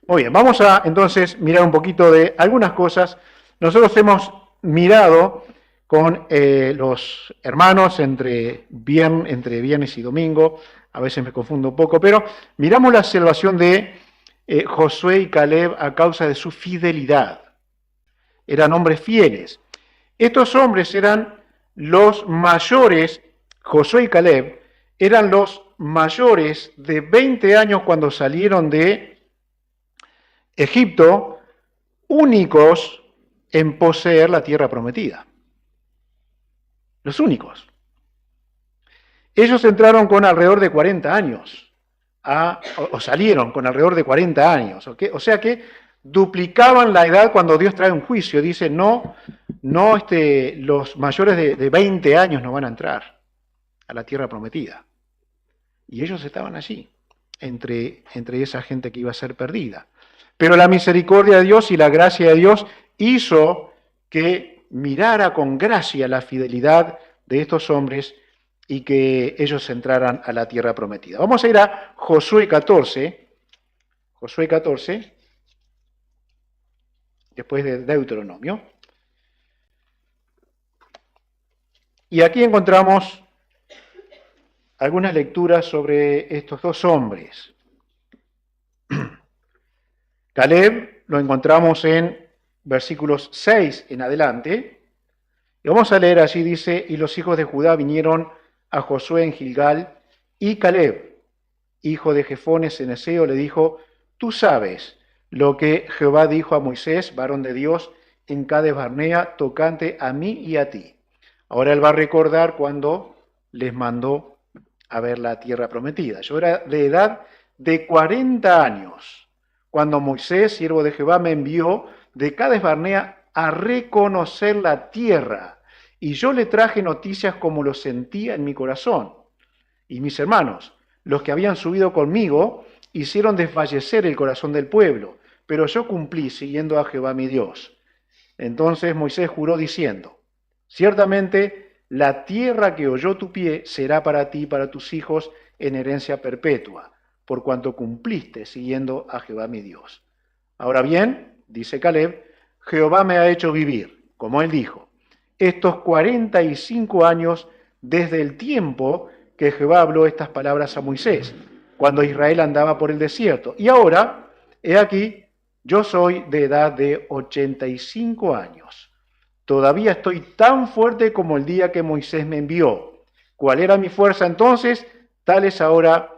Muy bien, vamos a entonces mirar un poquito de algunas cosas. Nosotros hemos mirado con los hermanos entre viernes y domingo, a veces me confundo un poco, pero miramos la salvación de Josué y Caleb a causa de su fidelidad. Eran hombres fieles. Estos hombres eran los mayores, Josué y Caleb, eran los mayores de 20 años cuando salieron de Egipto, únicos en poseer la tierra prometida. Los únicos. Ellos entraron con alrededor de 40 años, o salieron con alrededor de 40 años, ¿okay? O sea que duplicaban la edad cuando Dios trae un juicio. Dice, no, los mayores de 20 años no van a entrar a la tierra prometida. Y ellos estaban allí, entre esa gente que iba a ser perdida. Pero la misericordia de Dios y la gracia de Dios hizo que mirara con gracia la fidelidad de estos hombres y que ellos entraran a la tierra prometida. Vamos a ir a Josué 14, después de Deuteronomio. Y aquí encontramos algunas lecturas sobre estos dos hombres. Caleb lo encontramos en versículos 6 en adelante. Y vamos a leer así, dice, y los hijos de Judá vinieron a Josué en Gilgal, y Caleb, hijo de Jefone ceneseo, le dijo, tú sabes lo que Jehová dijo a Moisés, varón de Dios, en Cades Barnea, tocante a mí y a ti. Ahora él va a recordar cuando les mandó a ver la tierra prometida. Yo era de edad de 40 años, cuando Moisés, siervo de Jehová, me envió de Cades Barnea a reconocer la tierra. Y yo le traje noticias como lo sentía en mi corazón. Y mis hermanos, los que habían subido conmigo, hicieron desfallecer el corazón del pueblo, pero yo cumplí siguiendo a Jehová mi Dios. Entonces Moisés juró diciendo, ciertamente la tierra que oyó tu pie será para ti y para tus hijos en herencia perpetua, por cuanto cumpliste siguiendo a Jehová mi Dios. Ahora bien, dice Caleb, Jehová me ha hecho vivir, como él dijo, estos 45 años desde el tiempo que Jehová habló estas palabras a Moisés, cuando Israel andaba por el desierto. Y ahora, he aquí, yo soy de edad de 85 años. Todavía estoy tan fuerte como el día que Moisés me envió. ¿Cuál era mi fuerza entonces? Tal es ahora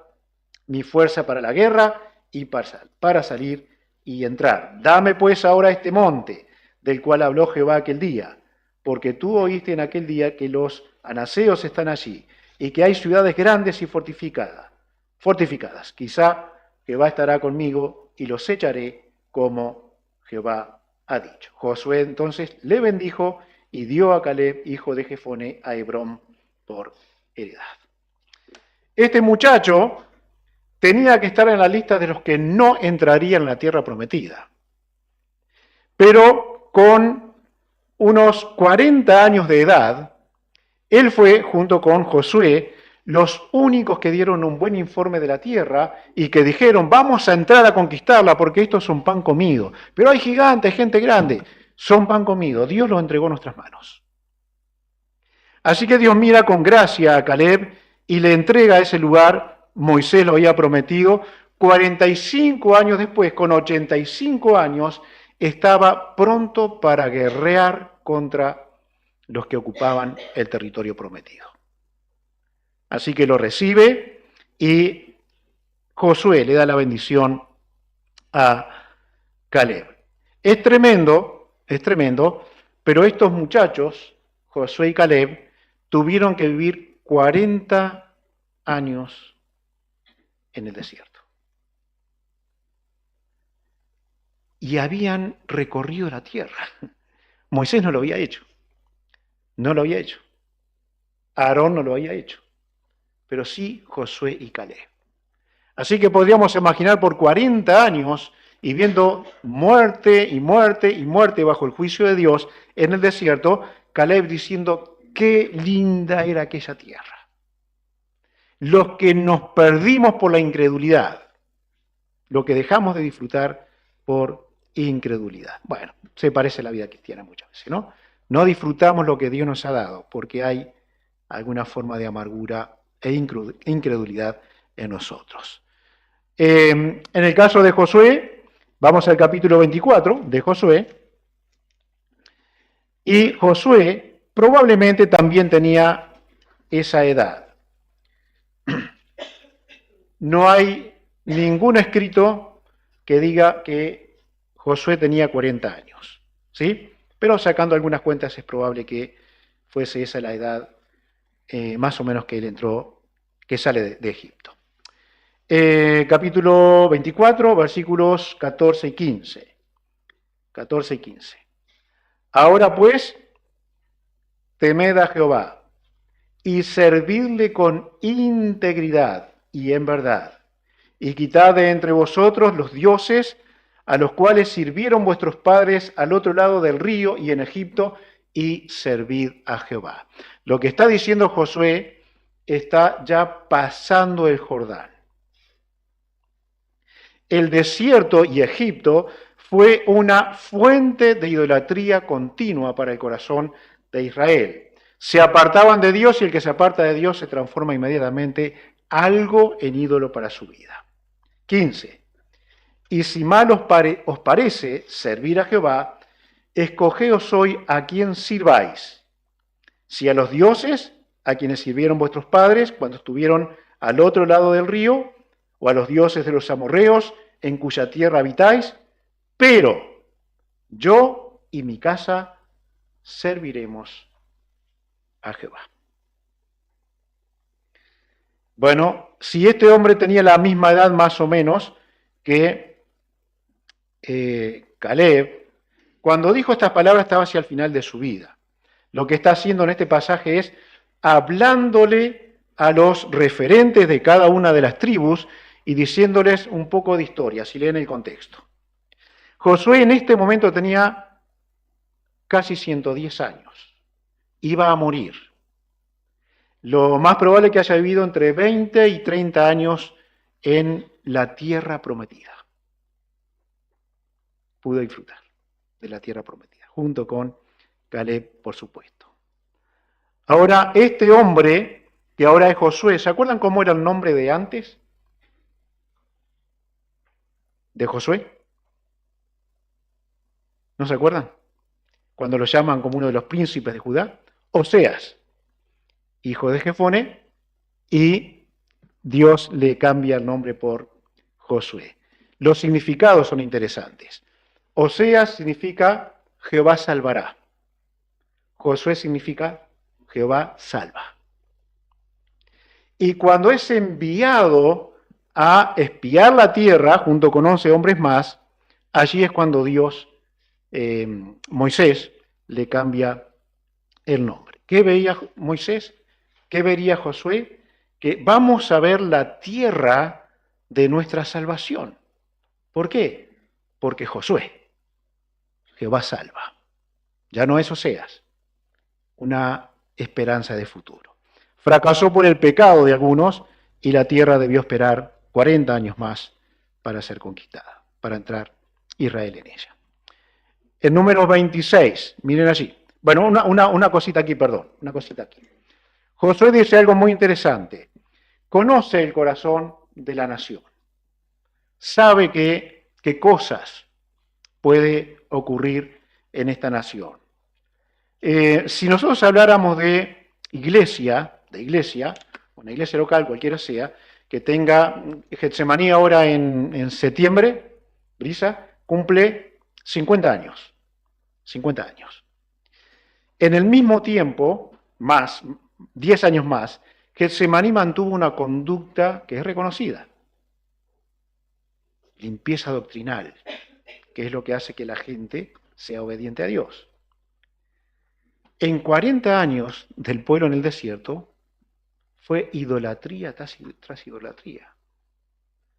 mi fuerza para la guerra y para salir y entrar. Dame pues ahora este monte, del cual habló Jehová aquel día, porque tú oíste en aquel día que los anaseos están allí, y que hay ciudades grandes y fortificadas. Quizá Jehová estará conmigo, y los echaré como Jehová ha dicho. Josué entonces le bendijo, y dio a Caleb, hijo de Jefone, a Hebrón por heredad. Este muchacho tenía que estar en la lista de los que no entrarían en la tierra prometida. Pero con unos 40 años de edad, él fue, junto con Josué, los únicos que dieron un buen informe de la tierra y que dijeron, vamos a entrar a conquistarla porque esto es un pan comido. Pero hay gigantes, gente grande, son pan comido. Dios los entregó en nuestras manos. Así que Dios mira con gracia a Caleb y le entrega ese lugar. Moisés lo había prometido. 45 años después, con 85 años, estaba pronto para guerrear contra los que ocupaban el territorio prometido. Así que lo recibe y Josué le da la bendición a Caleb. Es tremendo, pero estos muchachos, Josué y Caleb, tuvieron que vivir 40 años en el desierto. Y habían recorrido la tierra. Moisés no lo había hecho. Aarón no lo había hecho. Pero sí Josué y Caleb. Así que podríamos imaginar por 40 años y viendo muerte y muerte y muerte bajo el juicio de Dios en el desierto, Caleb diciendo, qué linda era aquella tierra. Los que nos perdimos por la incredulidad, lo que dejamos de disfrutar por incredulidad. Bueno, se parece a la vida cristiana muchas veces, ¿no? No disfrutamos lo que Dios nos ha dado porque hay alguna forma de amargura e incredulidad en nosotros. En el caso de Josué, vamos al capítulo 24 de Josué, y Josué probablemente también tenía esa edad. No hay ningún escrito que diga que Josué tenía 40 años, ¿sí? Pero sacando algunas cuentas es probable que fuese esa la edad más o menos que él entró, que sale de Egipto. Capítulo 24, versículos 14 y 15. 14 y 15. Ahora pues, temed a Jehová y servidle con integridad y en verdad, y quitad de entre vosotros los dioses a los cuales sirvieron vuestros padres al otro lado del río y en Egipto, y servid a Jehová. Lo que está diciendo Josué está ya pasando el Jordán. El desierto y Egipto fue una fuente de idolatría continua para el corazón de Israel. Se apartaban de Dios y el que se aparta de Dios se transforma inmediatamente algo en ídolo para su vida. 15. Y si mal os parece servir a Jehová, escogeos hoy a quien sirváis. Si a los dioses, a quienes sirvieron vuestros padres cuando estuvieron al otro lado del río, o a los dioses de los amorreos, en cuya tierra habitáis, pero yo y mi casa serviremos a Jehová. Bueno, si este hombre tenía la misma edad más o menos que Caleb, cuando dijo estas palabras estaba hacia el final de su vida. Lo que está haciendo en este pasaje es hablándole a los referentes de cada una de las tribus y diciéndoles un poco de historia, si leen el contexto. Josué en este momento tenía casi 110 años. Iba a morir. Lo más probable es que haya vivido entre 20 y 30 años en la tierra prometida. Pudo disfrutar de la tierra prometida, junto con Caleb, por supuesto. Ahora, este hombre, que ahora es Josué, ¿se acuerdan cómo era el nombre de antes? ¿De Josué? ¿No se acuerdan? Cuando lo llaman como uno de los príncipes de Judá. Oseas, hijo de Jefone, y Dios le cambia el nombre por Josué. Los significados son interesantes. Oseas significa Jehová salvará. Josué significa Jehová salva. Y cuando es enviado a espiar la tierra junto con 11 hombres más, allí es cuando Dios, Moisés, le cambia el nombre. ¿Qué veía Moisés? ¿Qué vería Josué? Que vamos a ver la tierra de nuestra salvación. ¿Por qué? Porque Josué, Jehová salva. Ya no es Oseas, una esperanza de futuro. Fracasó por el pecado de algunos y la tierra debió esperar 40 años más para ser conquistada, para entrar Israel en ella. El número 26, miren allí. Bueno, una cosita aquí, perdón, una cosita aquí. Josué dice algo muy interesante. Conoce el corazón de la nación. Sabe qué cosas puede ocurrir en esta nación. Si nosotros habláramos de iglesia, una iglesia local, cualquiera sea, que tenga Getsemaní ahora en septiembre, Brisa, cumple 50 años. 50 años. En el mismo tiempo, 10 años más, Getsemaní mantuvo una conducta que es reconocida. Limpieza doctrinal, que es lo que hace que la gente sea obediente a Dios. En 40 años del pueblo en el desierto, fue idolatría tras idolatría.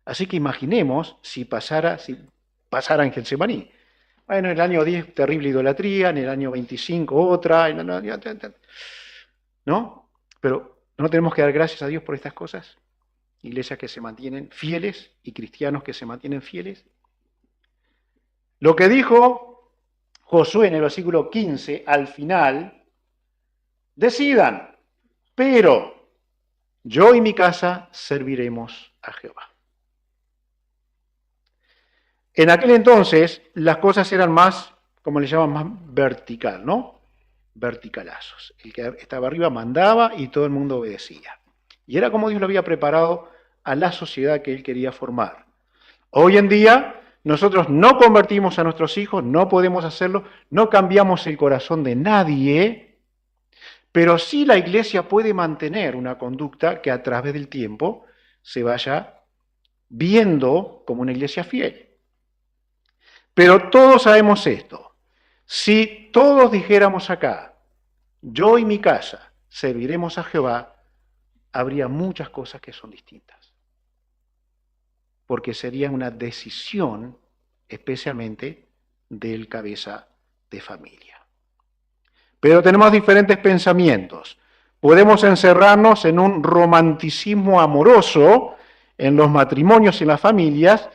Así que imaginemos si pasara en Getsemaní. Bueno, en el año 10 terrible idolatría, en el año 25 otra, ¿no? Pero ¿no tenemos que dar gracias a Dios por estas cosas? Iglesias que se mantienen fieles y cristianos que se mantienen fieles. Lo que dijo Josué en el versículo 15, al final, decidan, pero yo y mi casa serviremos a Jehová. En aquel entonces las cosas eran más, como le llaman, más vertical, ¿no? Verticalazos. El que estaba arriba mandaba y todo el mundo obedecía. Y era como Dios lo había preparado a la sociedad que él quería formar. Hoy en día nosotros no convertimos a nuestros hijos, no podemos hacerlo, no cambiamos el corazón de nadie, pero sí la iglesia puede mantener una conducta que a través del tiempo se vaya viendo como una iglesia fiel. Pero todos sabemos esto. Si todos dijéramos acá, yo y mi casa serviremos a Jehová, habría muchas cosas que son distintas. Porque sería una decisión especialmente del cabeza de familia. Pero tenemos diferentes pensamientos. Podemos encerrarnos en un romanticismo amoroso en los matrimonios y en las familias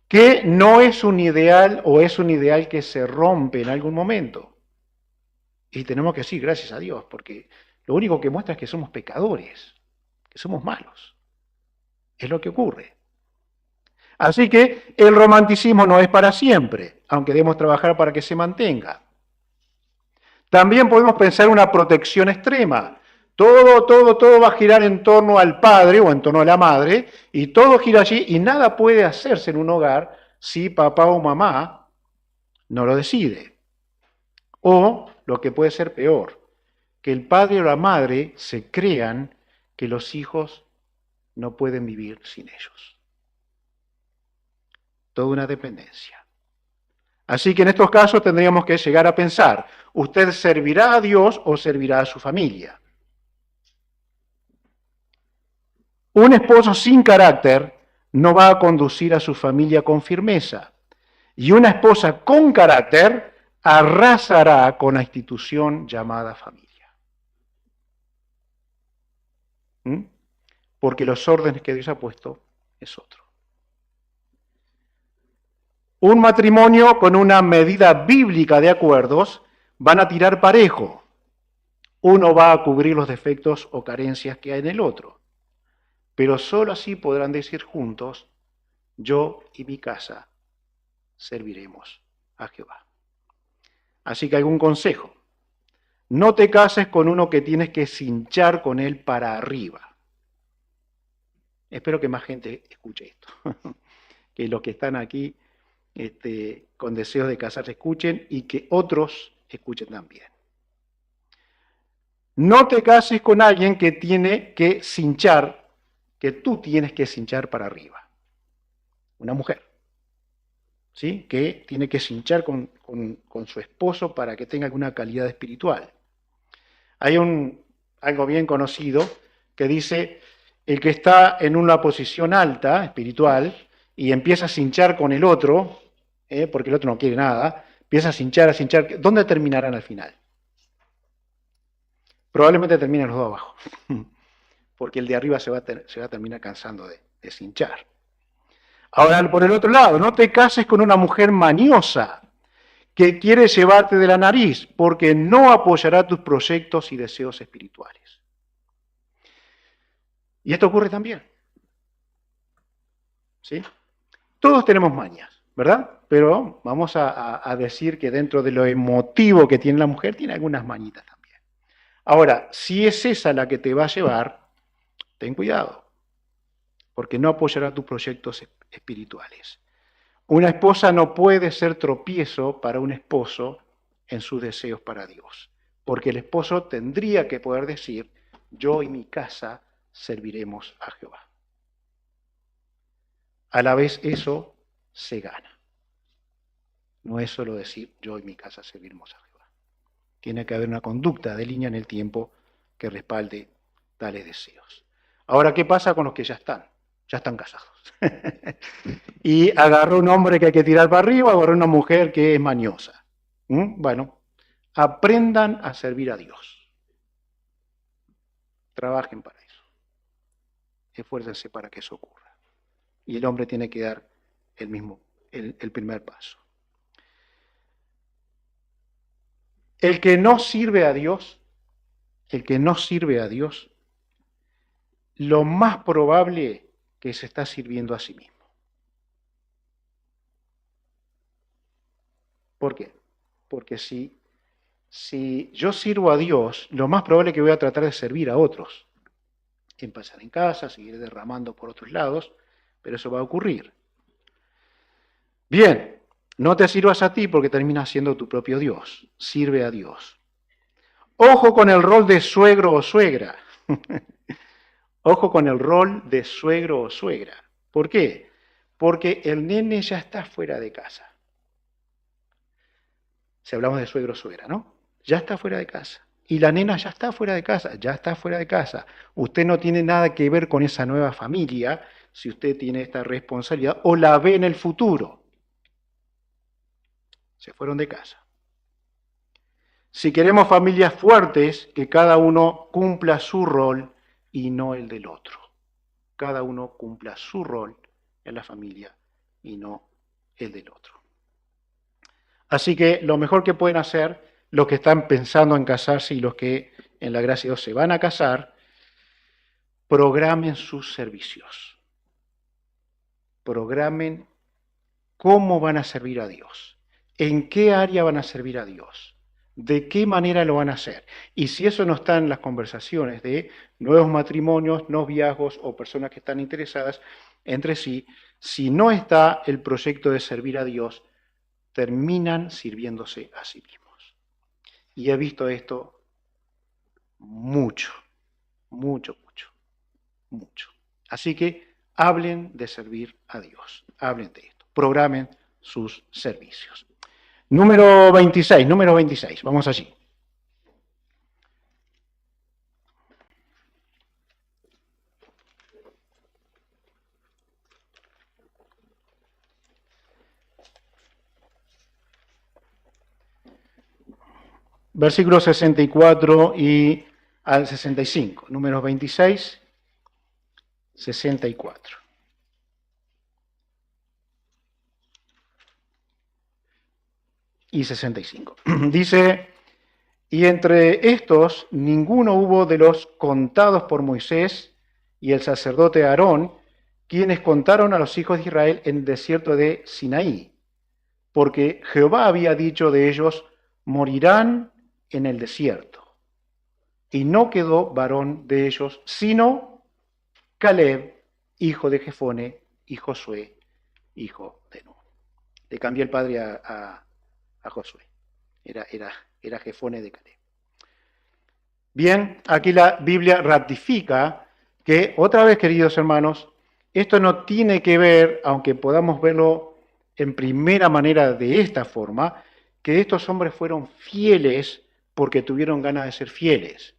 que no es un ideal o es un ideal que se rompe en algún momento. Y tenemos que decir gracias a Dios, porque lo único que muestra es que somos pecadores, que somos malos. Es lo que ocurre. Así que el romanticismo no es para siempre, aunque debemos trabajar para que se mantenga. También podemos pensar en una protección extrema. Todo va a girar en torno al padre o en torno a la madre, y todo gira allí, y nada puede hacerse en un hogar si papá o mamá no lo decide. O, lo que puede ser peor, que el padre o la madre se crean que los hijos no pueden vivir sin ellos. Toda una dependencia. Así que en estos casos tendríamos que llegar a pensar, ¿usted servirá a Dios o servirá a su familia? Un esposo sin carácter no va a conducir a su familia con firmeza. Y una esposa con carácter arrasará con la institución llamada familia. ¿Mm? Porque los órdenes que Dios ha puesto es otro. Un matrimonio con una medida bíblica de acuerdos van a tirar parejo. Uno va a cubrir los defectos o carencias que hay en el otro. Pero sólo así podrán decir juntos, yo y mi casa serviremos a Jehová. Así que algún consejo. No te cases con uno que tienes que cinchar con él para arriba. Espero que más gente escuche esto. Que los que están aquí con deseos de casarse escuchen y que otros escuchen también. No te cases con alguien que tiene que cinchar, que tú tienes que cinchar para arriba. Una mujer, ¿sí? Que tiene que cinchar con su esposo para que tenga alguna calidad espiritual. Hay algo bien conocido que dice, el que está en una posición alta, espiritual, y empieza a cinchar con el otro, porque el otro no quiere nada, empieza a cinchar, ¿dónde terminarán al final? Probablemente terminen los dos abajo, porque el de arriba se va a terminar cansando de cinchar. Ahora, por el otro lado, no te cases con una mujer maniosa que quiere llevarte de la nariz, porque no apoyará tus proyectos y deseos espirituales. Y esto ocurre también. ¿Sí? Todos tenemos mañas, ¿verdad? Pero vamos a decir que dentro de lo emotivo que tiene la mujer, tiene algunas mañitas también. Ahora, si es esa la que te va a llevar, ten cuidado, porque no apoyará tus proyectos espirituales. Una esposa no puede ser tropiezo para un esposo en sus deseos para Dios, porque el esposo tendría que poder decir, yo y mi casa serviremos a Jehová. A la vez eso se gana. No es solo decir, yo y mi casa serviremos a Jehová. Tiene que haber una conducta de línea en el tiempo que respalde tales deseos. Ahora, ¿qué pasa con los que ya están? Ya están casados. Y agarró un hombre que hay que tirar para arriba, agarró una mujer que es mañosa. Bueno, aprendan a servir a Dios. Trabajen para eso. Esfuércense para que eso ocurra. Y el hombre tiene que dar el primer paso. El que no sirve a Dios, el que no sirve a Dios, lo más probable que se está sirviendo a sí mismo. ¿Por qué? Porque si yo sirvo a Dios, lo más probable es que voy a tratar de servir a otros. Empezar en casa, seguir derramando por otros lados, pero eso va a ocurrir. Bien, no te sirvas a ti porque terminas siendo tu propio Dios. Sirve a Dios. Ojo con el rol de suegro o suegra. Ojo con el rol de suegro o suegra. ¿Por qué? Porque el nene ya está fuera de casa. Si hablamos de suegro o suegra, ¿no? Ya está fuera de casa. Y la nena ya está fuera de casa, ya está fuera de casa. Usted no tiene nada que ver con esa nueva familia si usted tiene esta responsabilidad o la ve en el futuro. Se fueron de casa. Si queremos familias fuertes, que cada uno cumpla su rol y no el del otro. Cada uno cumpla su rol en la familia y no el del otro. Así que lo mejor que pueden hacer los que están pensando en casarse y los que en la gracia de Dios se van a casar, programen sus servicios. Programen cómo van a servir a Dios, en qué área van a servir a Dios, de qué manera lo van a hacer. Y si eso no está en las conversaciones de nuevos matrimonios, noviazgos o personas que están interesadas entre sí, si no está el proyecto de servir a Dios, terminan sirviéndose a sí mismos. Y he visto esto mucho. Así que hablen de servir a Dios, hablen de esto, programen sus servicios. Número 26, vamos allí. Versículos 64 y al 65, números 26, 64. Y 65. Dice, y entre estos ninguno hubo de los contados por Moisés y el sacerdote Aarón, quienes contaron a los hijos de Israel en el desierto de Sinaí, porque Jehová había dicho de ellos, morirán en el desierto. Y no quedó varón de ellos, sino Caleb, hijo de Jefone, y Josué, hijo de Nun. Le cambié el padre a Josué. Era Jefone de Caleb. Bien, aquí la Biblia ratifica que, otra vez, queridos hermanos, esto no tiene que ver, aunque podamos verlo en primera manera de esta forma, que estos hombres fueron fieles porque tuvieron ganas de ser fieles.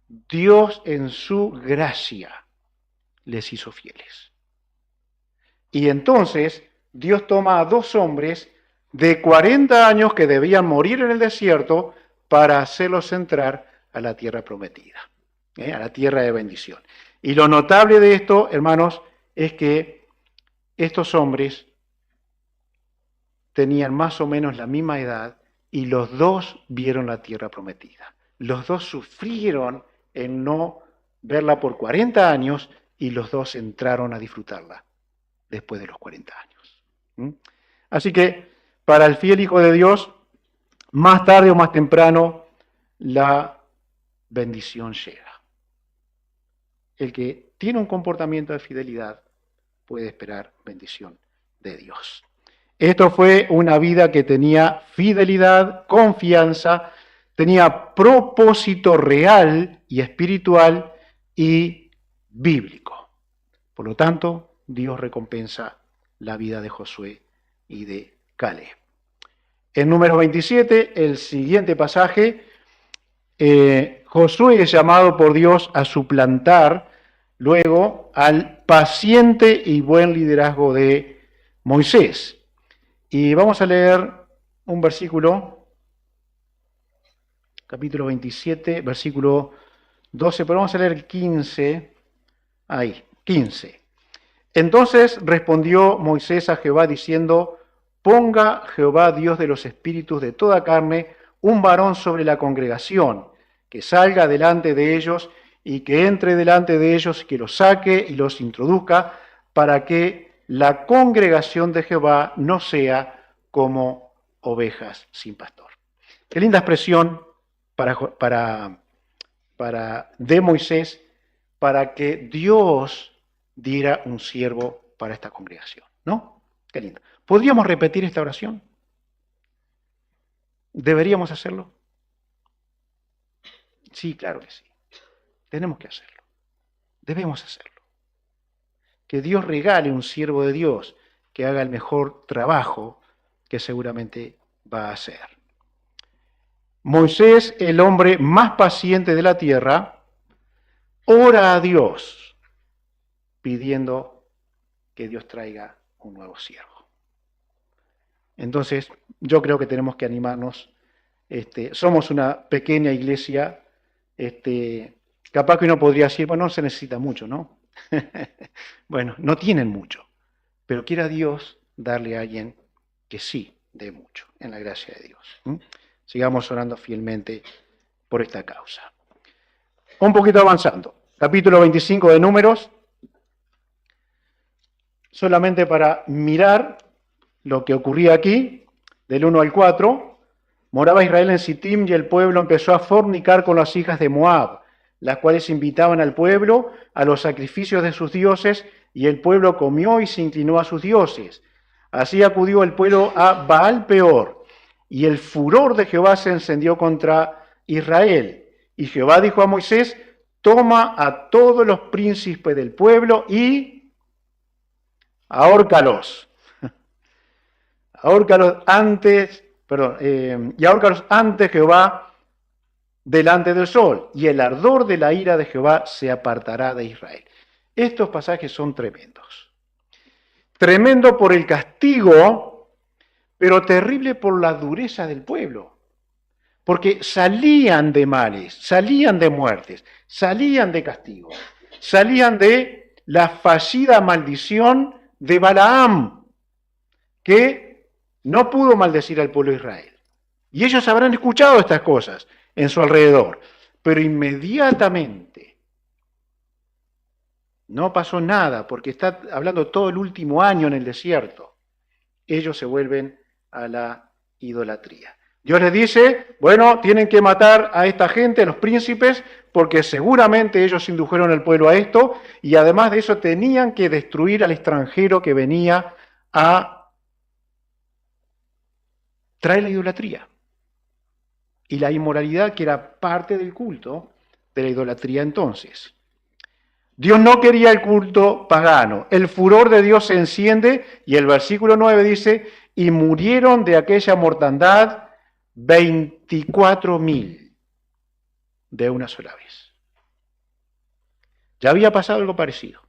Dios en su gracia les hizo fieles. Y entonces Dios toma a dos hombres de 40 años que debían morir en el desierto para hacerlos entrar a la tierra prometida, a la tierra de bendición. Y lo notable de esto, hermanos, es que estos hombres tenían más o menos la misma edad y los dos vieron la tierra prometida. Los dos sufrieron en no verla por 40 años y los dos entraron a disfrutarla después de los 40 años. Así que para el fiel Hijo de Dios, más tarde o más temprano, la bendición llega. El que tiene un comportamiento de fidelidad puede esperar bendición de Dios. Esto fue una vida que tenía fidelidad, confianza, tenía propósito real y espiritual y bíblico. Por lo tanto, Dios recompensa la vida de Josué y de Caleb. En Números 27, el siguiente pasaje, Josué es llamado por Dios a suplantar luego al paciente y buen liderazgo de Moisés. Y vamos a leer un versículo, capítulo 27, versículo 12, pero vamos a leer el 15, ahí, 15. Entonces respondió Moisés a Jehová diciendo, ponga Jehová Dios de los espíritus de toda carne un varón sobre la congregación, que salga delante de ellos y que entre delante de ellos, que los saque y los introduzca, para que la congregación de Jehová no sea como ovejas sin pastor. Qué linda expresión de Moisés, para que Dios diera un siervo para esta congregación, ¿no? Qué lindo. ¿Podríamos repetir esta oración? ¿Deberíamos hacerlo? Sí, claro que sí. Tenemos que hacerlo. Debemos hacerlo. Que Dios regale un siervo de Dios que haga el mejor trabajo que seguramente va a hacer. Moisés, el hombre más paciente de la tierra, ora a Dios pidiendo que Dios traiga un nuevo siervo. Entonces, yo creo que tenemos que animarnos. Somos una pequeña iglesia. Capaz que uno podría decir, bueno, no se necesita mucho, ¿no? Bueno, no tienen mucho, pero quiera Dios darle a alguien que sí dé mucho, en la gracia de Dios. Sigamos orando fielmente por esta causa. Un poquito avanzando. Capítulo 25 de Números. Solamente para mirar lo que ocurría aquí, del 1 al 4. Moraba Israel en Sittim y el pueblo empezó a fornicar con las hijas de Moab, las cuales invitaban al pueblo a los sacrificios de sus dioses, y el pueblo comió y se inclinó a sus dioses. Así acudió el pueblo a Baal Peor, y el furor de Jehová se encendió contra Israel. Y Jehová dijo a Moisés: toma a todos los príncipes del pueblo y ahórcalos. Ahórcalos ante Jehová delante del sol, y el ardor de la ira de Jehová se apartará de Israel. Estos pasajes son tremendos. Tremendo por el castigo, pero terrible por la dureza del pueblo. Porque salían de males, salían de muertes, salían de castigo, salían de la fallida maldición de Balaam, que no pudo maldecir al pueblo de Israel. Y ellos habrán escuchado estas cosas en su alrededor, pero inmediatamente no pasó nada, porque está hablando todo el último año en el desierto. Ellos se vuelven a la idolatría. Dios les dice, bueno, tienen que matar a esta gente, a los príncipes, porque seguramente ellos indujeron al pueblo a esto, y además de eso tenían que destruir al extranjero que venía a traer la idolatría. Y la inmoralidad, que era parte del culto de la idolatría entonces. Dios no quería el culto pagano. El furor de Dios se enciende, y el versículo 9 dice, y murieron de aquella mortandad 24.000 de una sola vez. Ya había pasado algo parecido.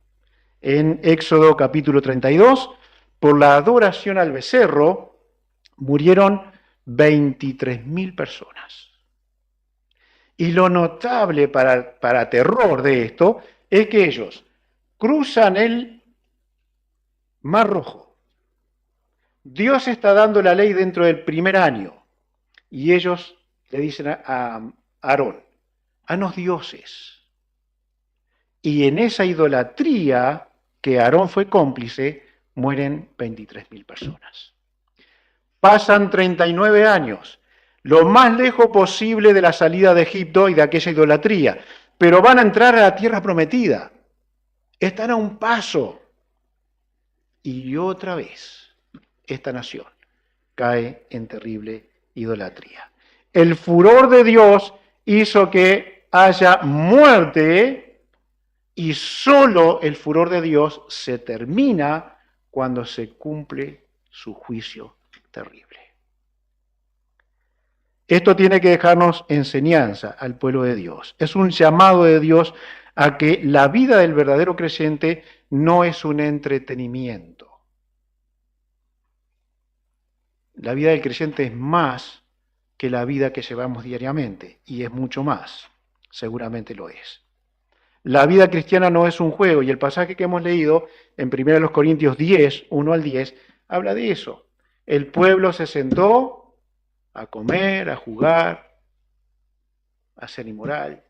En Éxodo capítulo 32, por la adoración al becerro, murieron 23.000 personas. Y lo notable para terror de esto es que ellos cruzan el Mar Rojo. Dios está dando la ley dentro del primer año. Y ellos le dicen a Aarón, haznos dioses. Y en esa idolatría que Aarón fue cómplice, mueren 23.000 personas. Pasan 39 años, lo más lejos posible de la salida de Egipto y de aquella idolatría, pero van a entrar a la tierra prometida. Están a un paso. Y otra vez, esta nación cae en terrible idolatría. El furor de Dios hizo que haya muerte, y solo el furor de Dios se termina cuando se cumple su juicio terrible. Esto tiene que dejarnos enseñanza al pueblo de Dios. Es un llamado de Dios a que la vida del verdadero creyente no es un entretenimiento. La vida del creyente es más que la vida que llevamos diariamente, y es mucho más, seguramente lo es. La vida cristiana no es un juego, y el pasaje que hemos leído en 1 Corintios 10, 1 al 10, habla de eso. El pueblo se sentó a comer, a jugar, a ser inmoral.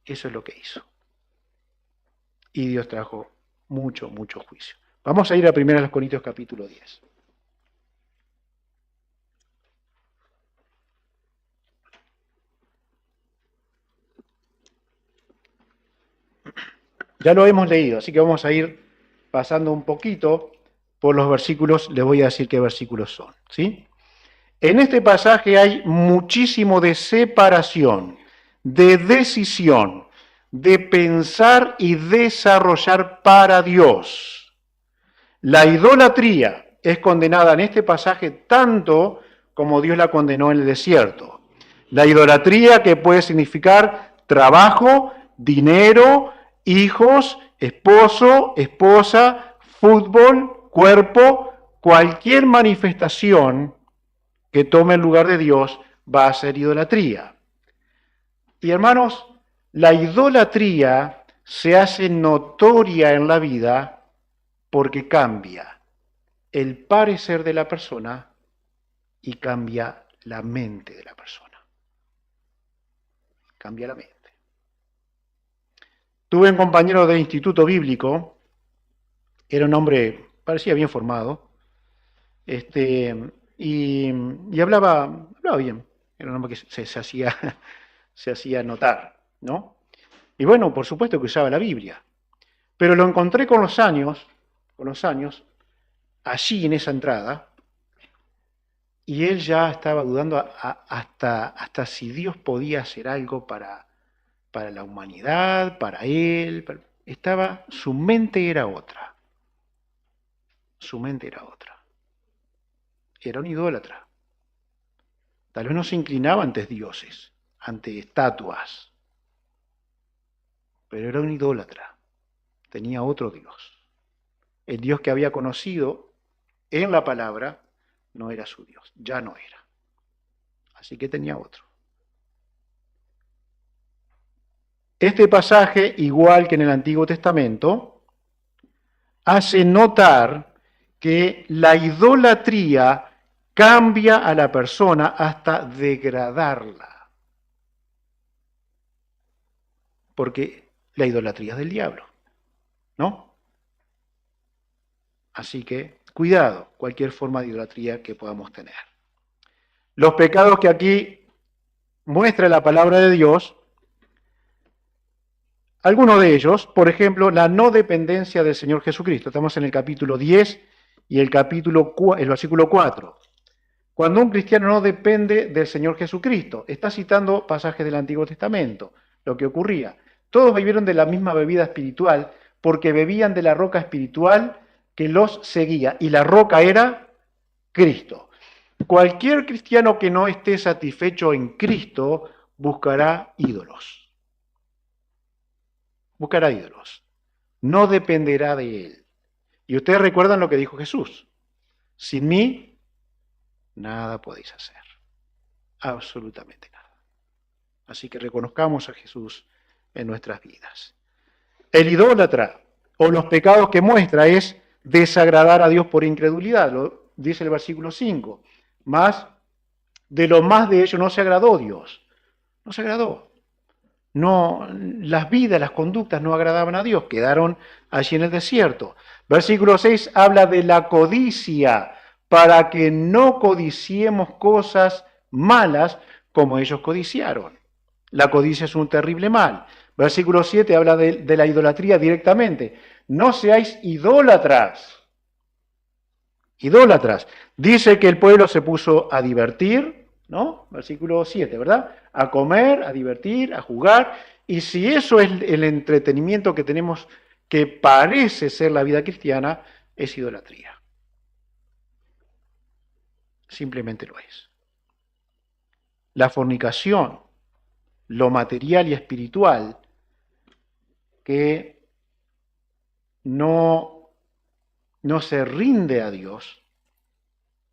Eso es lo que hizo. Y Dios trajo mucho, mucho juicio. Vamos a ir a 1 Corintios capítulo 10. Ya lo hemos leído, así que vamos a ir pasando un poquito por los versículos. Les voy a decir qué versículos son, ¿sí? En este pasaje hay muchísimo de separación, de decisión, de pensar y desarrollar para Dios. La idolatría es condenada en este pasaje tanto como Dios la condenó en el desierto. La idolatría que puede significar trabajo, dinero, hijos, esposo, esposa, fútbol, cuerpo, cualquier manifestación que tome el lugar de Dios va a ser idolatría. Y hermanos, la idolatría se hace notoria en la vida porque cambia el parecer de la persona y cambia la mente de la persona. Cambia la mente. Tuve un compañero de instituto bíblico, era un hombre, parecía bien formado, y hablaba bien, era un hombre que se hacía notar, ¿no? Y bueno, por supuesto que usaba la Biblia, pero lo encontré con los años, allí en esa entrada, y él ya estaba dudando hasta si Dios podía hacer algo para la humanidad, para él. Su mente era otra. Su mente era otra. Era un idólatra. Tal vez no se inclinaba ante dioses, ante estatuas, pero era un idólatra. Tenía otro Dios. El Dios que había conocido en la palabra no era su Dios, ya no era. Así que tenía otro. Este pasaje, igual que en el Antiguo Testamento, hace notar que la idolatría cambia a la persona hasta degradarla. Porque la idolatría es del diablo, ¿no? Así que, cuidado, cualquier forma de idolatría que podamos tener. Los pecados que aquí muestra la palabra de Dios, algunos de ellos, por ejemplo, la no dependencia del Señor Jesucristo. Estamos en el capítulo 10 y el versículo 4. Cuando un cristiano no depende del Señor Jesucristo, está citando pasajes del Antiguo Testamento, lo que ocurría. Todos bebieron de la misma bebida espiritual porque bebían de la roca espiritual que los seguía, y la roca era Cristo. Cualquier cristiano que no esté satisfecho en Cristo buscará ídolos. Buscará ídolos. No dependerá de él. Y ustedes recuerdan lo que dijo Jesús. Sin mí, nada podéis hacer. Absolutamente nada. Así que reconozcamos a Jesús en nuestras vidas. El idólatra, o los pecados que muestra, es desagradar a Dios por incredulidad. Lo dice el versículo 5. De lo más de ello no se agradó Dios. No se agradó. No, las vidas, las conductas no agradaban a Dios, quedaron allí en el desierto. Versículo 6 habla de la codicia, para que no codiciemos cosas malas como ellos codiciaron. La codicia es un terrible mal. Versículo 7 habla de la idolatría directamente. No seáis idólatras. Idólatras. Dice que el pueblo se puso a divertir, ¿no? Versículo 7, ¿verdad? A comer, a divertir, a jugar. Y si eso es el entretenimiento que tenemos, que parece ser la vida cristiana, es idolatría. Simplemente lo es. La fornicación, lo material y espiritual, que no se rinde a Dios,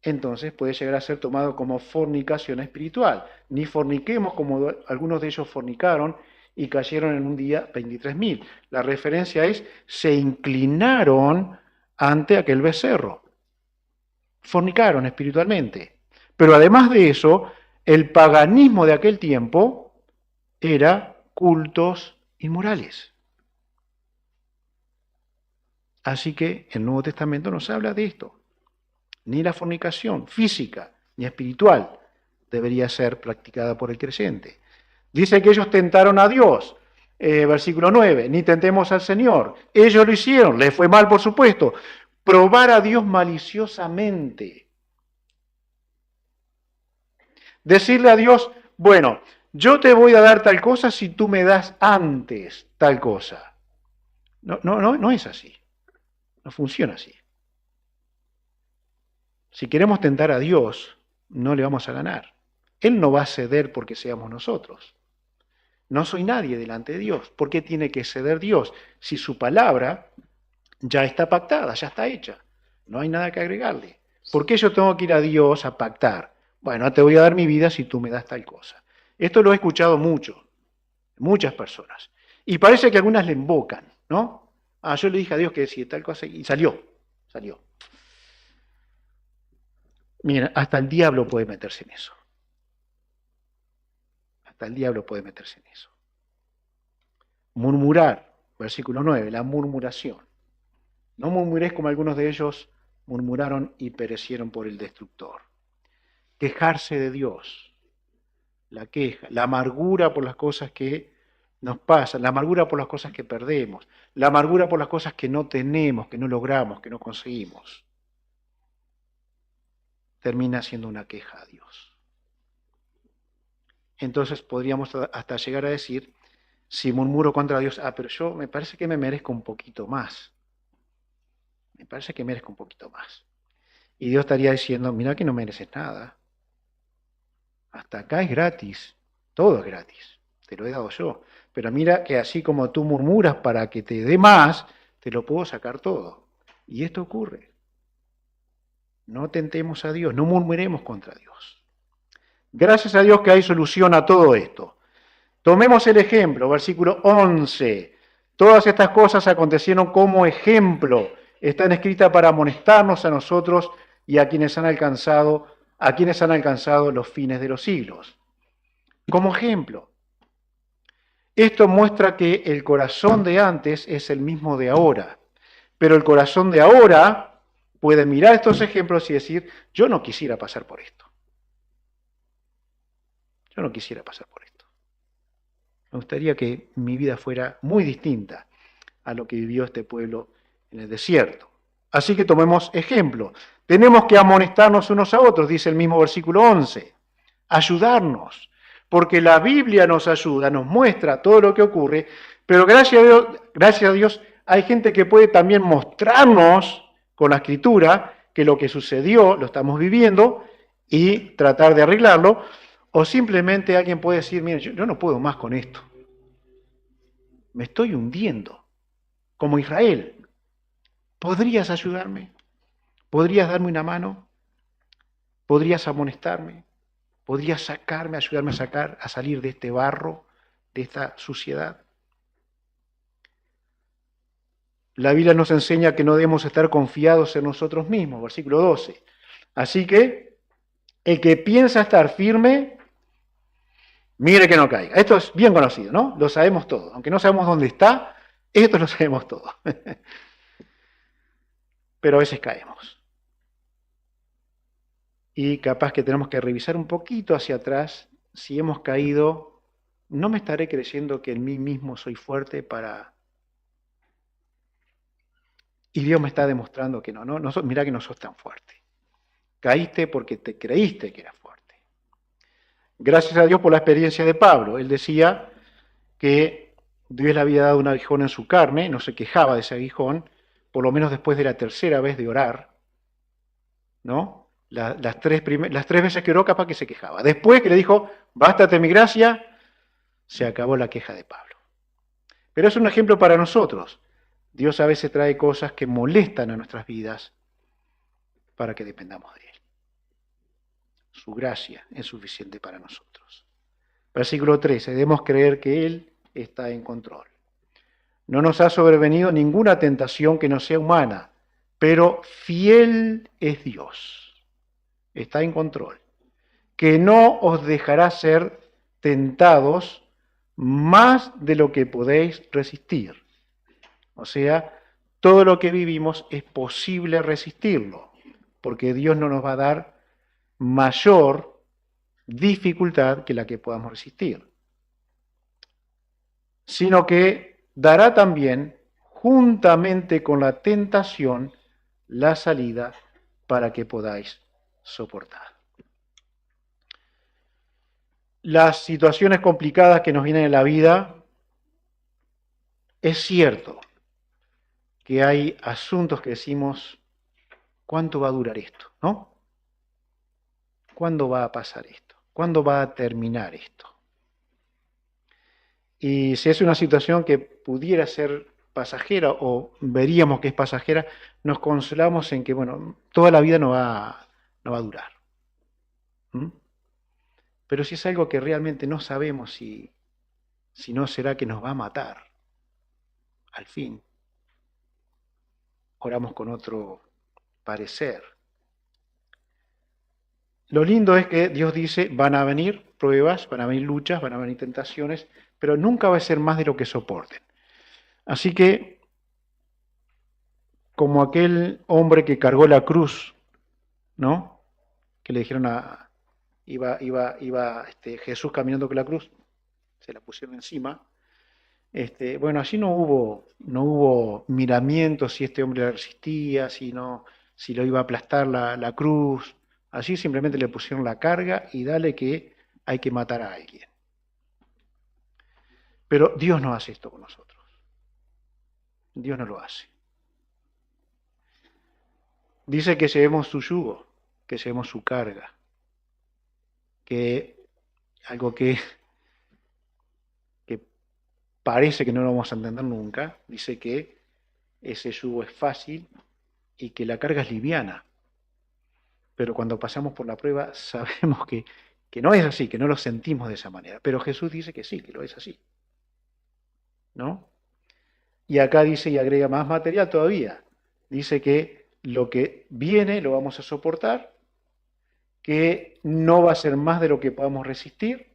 entonces puede llegar a ser tomado como fornicación espiritual. Ni forniquemos como algunos de ellos fornicaron y cayeron en un día 23.000. La referencia es, se inclinaron ante aquel becerro. fornicaron espiritualmente. Pero además de eso, el paganismo de aquel tiempo era cultos inmorales. Así que el Nuevo Testamento nos habla de esto. Ni la fornicación física ni espiritual debería ser practicada por el creyente. Dice que ellos tentaron a Dios. Versículo 9, ni tentemos al Señor. Ellos lo hicieron, les fue mal por supuesto. Probar a Dios maliciosamente. Decirle a Dios, bueno, yo te voy a dar tal cosa si tú me das antes tal cosa. No es así. No funciona así. Si queremos tentar a Dios, no le vamos a ganar. Él no va a ceder porque seamos nosotros. No soy nadie delante de Dios. ¿Por qué tiene que ceder Dios? Si su palabra ya está pactada, ya está hecha. No hay nada que agregarle. ¿Por qué yo tengo que ir a Dios a pactar? Bueno, te voy a dar mi vida si tú me das tal cosa. Esto lo he escuchado mucho, muchas personas. Y parece que algunas le invocan, ¿no? Yo le dije a Dios que decía tal cosa y salió. Miren, hasta el diablo puede meterse en eso. Hasta el diablo puede meterse en eso. Murmurar, versículo 9, la murmuración. No murmuréis como algunos de ellos murmuraron y perecieron por el destructor. Quejarse de Dios, la queja, la amargura por las cosas que nos pasan, la amargura por las cosas que perdemos, la amargura por las cosas que no tenemos, que no logramos, que no conseguimos. Termina siendo una queja a Dios. Entonces podríamos hasta llegar a decir, si murmuro contra Dios, pero yo me parece que me merezco un poquito más. Me parece que merezco un poquito más. Y Dios estaría diciendo, mira que no mereces nada. Hasta acá es gratis, todo es gratis, te lo he dado yo. Pero mira que así como tú murmuras para que te dé más, te lo puedo sacar todo. Y esto ocurre. No tentemos a Dios, no murmuremos contra Dios. Gracias a Dios que hay solución a todo esto. Tomemos el ejemplo, versículo 11. Todas estas cosas acontecieron como ejemplo. Están escritas para amonestarnos a nosotros y a quienes han alcanzado los fines de los siglos. Como ejemplo. Esto muestra que el corazón de antes es el mismo de ahora. Pero el corazón de ahora puede mirar estos ejemplos y decir, yo no quisiera pasar por esto. Yo no quisiera pasar por esto. Me gustaría que mi vida fuera muy distinta a lo que vivió este pueblo en el desierto. Así que tomemos ejemplo. Tenemos que amonestarnos unos a otros, dice el mismo versículo 11. Ayudarnos, porque la Biblia nos ayuda, nos muestra todo lo que ocurre, pero gracias a Dios hay gente que puede también mostrarnos con la Escritura que lo que sucedió lo estamos viviendo y tratar de arreglarlo, o simplemente alguien puede decir, mire, yo no puedo más con esto. Me estoy hundiendo, como Israel. ¿Podrías ayudarme? ¿Podrías darme una mano? ¿Podrías amonestarme? ¿Podrías ayudarme a salir de este barro, de esta suciedad? La Biblia nos enseña que no debemos estar confiados en nosotros mismos, versículo 12. Así que el que piensa estar firme, mire que no caiga. Esto es bien conocido, ¿no? Lo sabemos todo. Aunque no sabemos dónde está, esto lo sabemos todo. Pero a veces caemos. Y capaz que tenemos que revisar un poquito hacia atrás. Si hemos caído, no me estaré creyendo que en mí mismo soy fuerte para... Y Dios me está demostrando que no, mira que no sos tan fuerte. Caíste porque te creíste que eras fuerte. Gracias a Dios por la experiencia de Pablo. Él decía que Dios le había dado un aguijón en su carne, no se quejaba de ese aguijón, por lo menos después de la tercera vez de orar, ¿no? Las tres veces que oró, capaz que se quejaba. Después que le dijo, bástate mi gracia, se acabó la queja de Pablo. Pero es un ejemplo para nosotros. Dios a veces trae cosas que molestan a nuestras vidas para que dependamos de Él. Su gracia es suficiente para nosotros. Versículo 13. Debemos creer que Él está en control. No nos ha sobrevenido ninguna tentación que no sea humana, pero fiel es Dios. está en control, que no os dejará ser tentados más de lo que podéis resistir. O sea, todo lo que vivimos es posible resistirlo, porque Dios no nos va a dar mayor dificultad que la que podamos resistir, sino que dará también, juntamente con la tentación, la salida para que podáis soportar. Las situaciones complicadas que nos vienen en la vida, es cierto que hay asuntos que decimos, ¿cuánto va a durar esto? ¿No? ¿Cuándo va a pasar esto? ¿Cuándo va a terminar esto? Y si es una situación que pudiera ser pasajera o veríamos que es pasajera, nos consolamos en que, bueno, toda la vida no va a durar. ¿Mm? Pero si es algo que realmente no sabemos si no será que nos va a matar, al fin, oramos con otro parecer. Lo lindo es que Dios dice, van a venir pruebas, van a venir luchas, van a venir tentaciones, pero nunca va a ser más de lo que soporten. Así que, como aquel hombre que cargó la cruz, ¿no? Que le dijeron iba Jesús caminando con la cruz, se la pusieron encima. Bueno, allí no hubo miramientos si este hombre la resistía, si lo iba a aplastar la cruz. Allí simplemente le pusieron la carga y dale que hay que matar a alguien. Pero Dios no hace esto con nosotros. Dios no lo hace. Dice que llevemos su yugo, que llevemos su carga, que algo que parece que no lo vamos a entender nunca, dice que ese yugo es fácil y que la carga es liviana. Pero cuando pasamos por la prueba sabemos que no es así, que no lo sentimos de esa manera. Pero Jesús dice que sí, que lo es así. ¿No? Y acá dice y agrega más material todavía. Dice que lo que viene lo vamos a soportar, que no va a ser más de lo que podamos resistir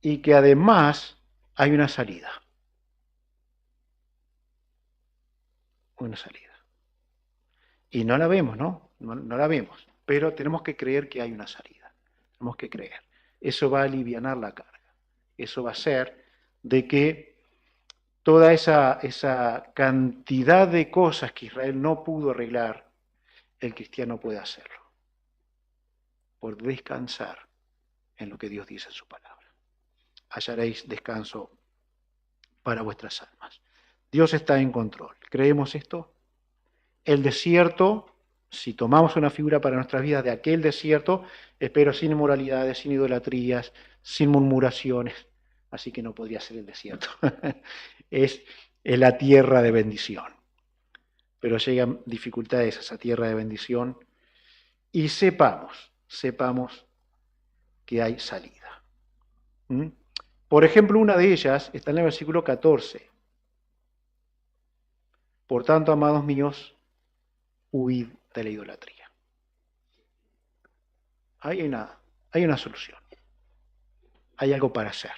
y que además hay una salida. Una salida. Y no la vemos, ¿no? No la vemos, pero tenemos que creer que hay una salida. Tenemos que creer. Eso va a alivianar la carga. Eso va a hacer de que toda esa cantidad de cosas que Israel no pudo arreglar, el cristiano puede hacerlo. Por descansar en lo que Dios dice en su palabra. Hallaréis descanso para vuestras almas. Dios está en control. ¿Creemos esto? El desierto, si tomamos una figura para nuestras vidas de aquel desierto, espero sin inmoralidades, sin idolatrías, sin murmuraciones, así que no podría ser el desierto. es la tierra de bendición. Pero llegan dificultades a esa tierra de bendición y sepamos que hay salida. ¿Mm? Por ejemplo, una de ellas está en el versículo 14. Por tanto, amados míos, huid de la idolatría. Hay una solución. Hay algo para hacer.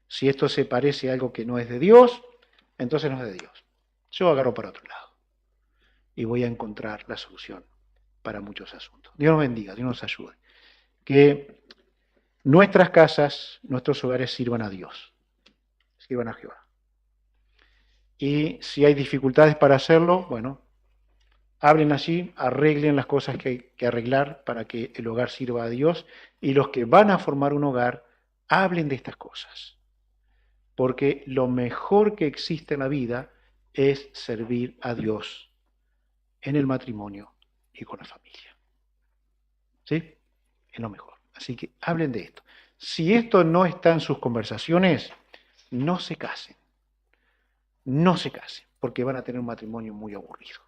Si esto se parece a algo que no es de Dios, entonces no es de Dios. Yo agarro para otro lado y voy a encontrar la solución para muchos asuntos. Dios nos bendiga, Dios nos ayude. Que nuestras casas, nuestros hogares sirvan a Dios, sirvan a Jehová. Y si hay dificultades para hacerlo, bueno, hablen allí, arreglen las cosas que hay que arreglar para que el hogar sirva a Dios, y los que van a formar un hogar, hablen de estas cosas. Porque lo mejor que existe en la vida es servir a Dios en el matrimonio y con la familia. ¿Sí? Es lo mejor. Así que hablen de esto. Si esto no está en sus conversaciones, no se casen. No se casen, porque van a tener un matrimonio muy aburrido.